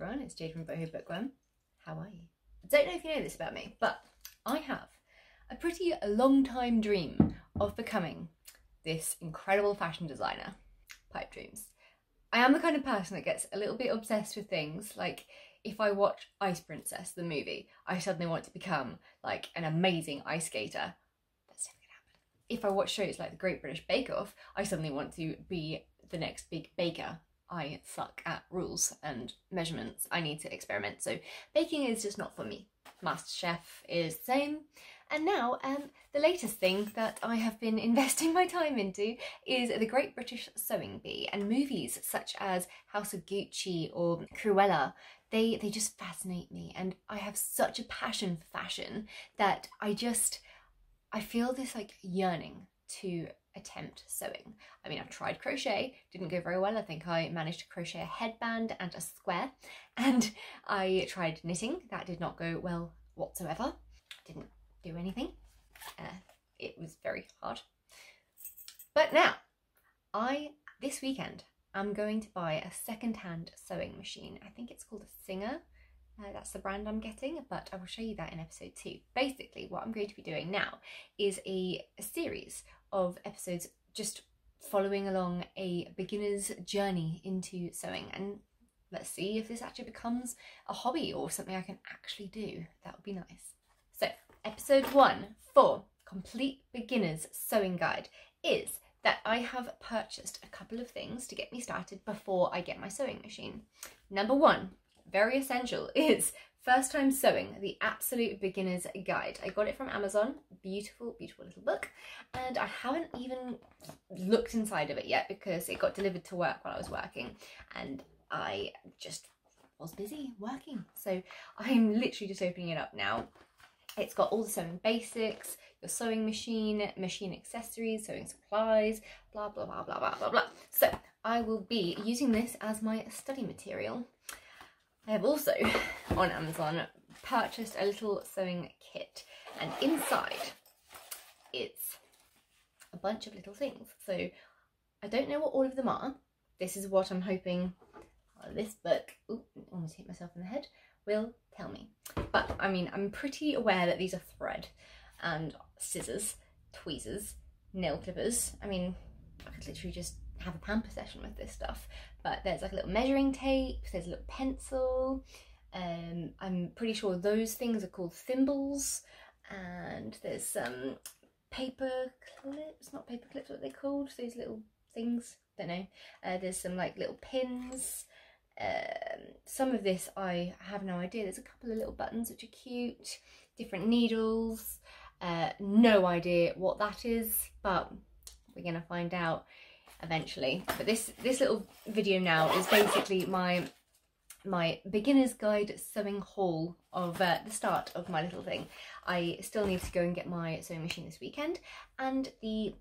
everyone, it's Jade from Boho Bookworm. How are you? I don't know if you know this about me, but I have a pretty long time dream of becoming this incredible fashion designer. Pipe dreams. I am the kind of person that gets a little bit obsessed with things, like if I watch Ice Princess, the movie, I suddenly want to become like an amazing ice skater. That's never gonna happen. If I watch shows like The Great British Bake Off, I suddenly want to be the next big baker. I suck at rules and measurements. I need to experiment. So baking is just not for me. MasterChef is the same. And now the latest thing that I have been investing my time into is the Great British Sewing Bee, and movies such as House of Gucci or Cruella. They just fascinate me, and I have such a passion for fashion that I feel this like yearning to attempt sewing. I mean, I've tried crochet, didn't go very well. I think I managed to crochet a headband and a square, and I tried knitting. That did not go well whatsoever. Didn't do anything. It was very hard. But now, this weekend, I'm going to buy a second-hand sewing machine. I think it's called a Singer. That's the brand I'm getting, but I will show you that in episode 2. Basically, what I'm going to be doing now is a series of episodes just following along a beginner's journey into sewing, and let's see if this actually becomes a hobby or something I can actually do. That would be nice. So, episode 1 for Complete Beginner's Sewing Guide is that I have purchased a couple of things to get me started before I get my sewing machine. Number 1, very essential, is First Time Sewing, the Absolute Beginner's Guide. I got it from Amazon, beautiful, beautiful little book, and I haven't even looked inside of it yet because it got delivered to work while I was working, and I just was busy working. So I'm literally just opening it up now. It's got all the sewing basics, your sewing machine, machine accessories, sewing supplies, blah, blah, blah, blah, blah, blah, blah. So I will be using this as my study material. I have also, on Amazon, purchased a little sewing kit, and inside it's a bunch of little things. So I don't know what all of them are. This is what I'm hoping this book, ooh, almost hit myself in the head, will tell me. But I mean, I'm pretty aware that these are thread and scissors, tweezers, nail clippers. I mean, I could literally just have a pamper session with this stuff. But there's like a little measuring tape, there's a little pencil, I'm pretty sure those things are called thimbles, and there's some paper clips, not paper clips, what are they called? Those little things, don't know. There's some like little pins. Some of this I have no idea. There's a couple of little buttons which are cute, different needles, no idea what that is, but we're gonna find out eventually. But this little video now is basically my beginner's guide sewing haul of the start of my little thing. I still need to go and get my sewing machine this weekend and the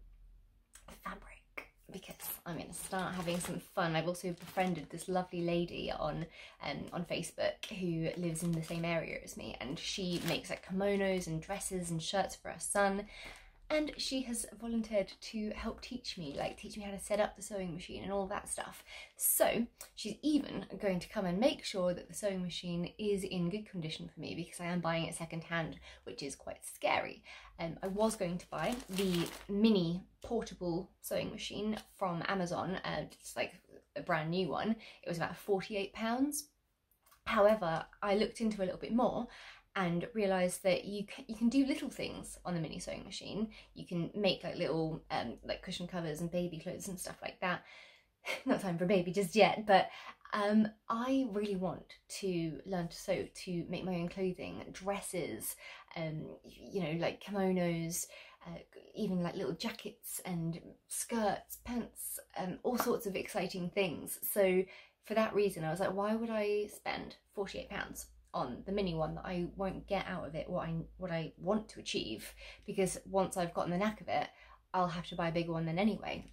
fabric, because I'm going to start having some fun. I've also befriended this lovely lady on Facebook who lives in the same area as me, and she makes like kimonos and dresses and shirts for her son. And she has volunteered to help teach me how to set up the sewing machine and all that stuff. So she's even going to come and make sure that the sewing machine is in good condition for me, because I am buying it second hand, which is quite scary. I was going to buy the mini portable sewing machine from Amazon, it's like a brand new one. It was about £48. However, I looked into a little bit more and realised that you can do little things on the mini sewing machine. You can make like little like cushion covers and baby clothes and stuff like that. Not time for baby just yet, but I really want to learn to sew, to make my own clothing, dresses, you know, like kimonos, even like little jackets and skirts, pants, all sorts of exciting things. So for that reason, I was like, why would I spend £48 on the mini one that I won't get out of it what I want to achieve, because once I've gotten the knack of it, I'll have to buy a bigger one then anyway.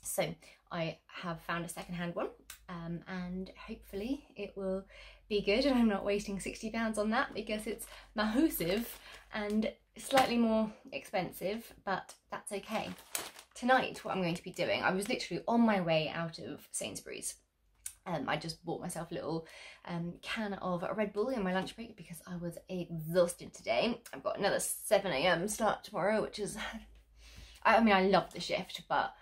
So I have found a second-hand one, and hopefully it will be good and I'm not wasting £60 on that, because it's massive and slightly more expensive, but that's okay. Tonight, what I'm going to be doing, I was literally on my way out of Sainsbury's I just bought myself a little can of Red Bull in my lunch break because I was exhausted today. I've got another 7 AM start tomorrow, which is, I mean, I love the shift, but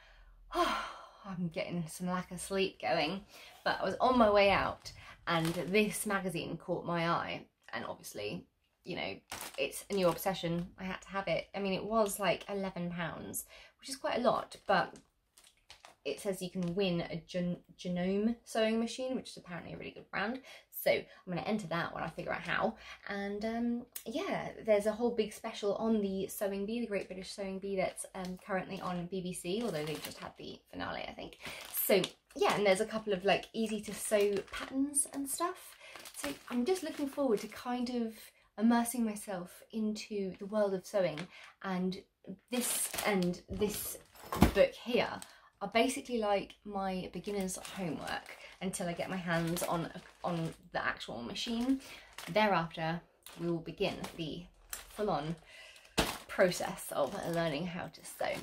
I'm getting some lack of sleep going. But I was on my way out and this magazine caught my eye, and obviously, you know, it's a new obsession. I had to have it. I mean, it was like £11, which is quite a lot, but it says you can win a Genome sewing machine, which is apparently a really good brand. So I'm going to enter that when I figure out how. And yeah, there's a whole big special on the Sewing Bee, the Great British Sewing Bee, that's currently on BBC, although they've just had the finale, I think. So yeah, and there's a couple of like easy to sew patterns and stuff. So I'm just looking forward to kind of immersing myself into the world of sewing, and this book here are basically like my beginner's homework until I get my hands on the actual machine. Thereafter, we will begin the full-on process of learning how to sew.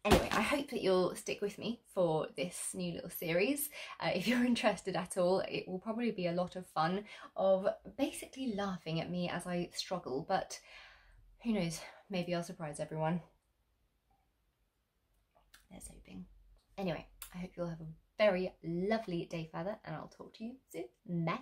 Anyway, I hope that you'll stick with me for this new little series. If you're interested at all, it will probably be a lot of fun of basically laughing at me as I struggle, but who knows, maybe I'll surprise everyone. There's hoping. Anyway, I hope you'll have a very lovely day further, and I'll talk to you soon. Bye.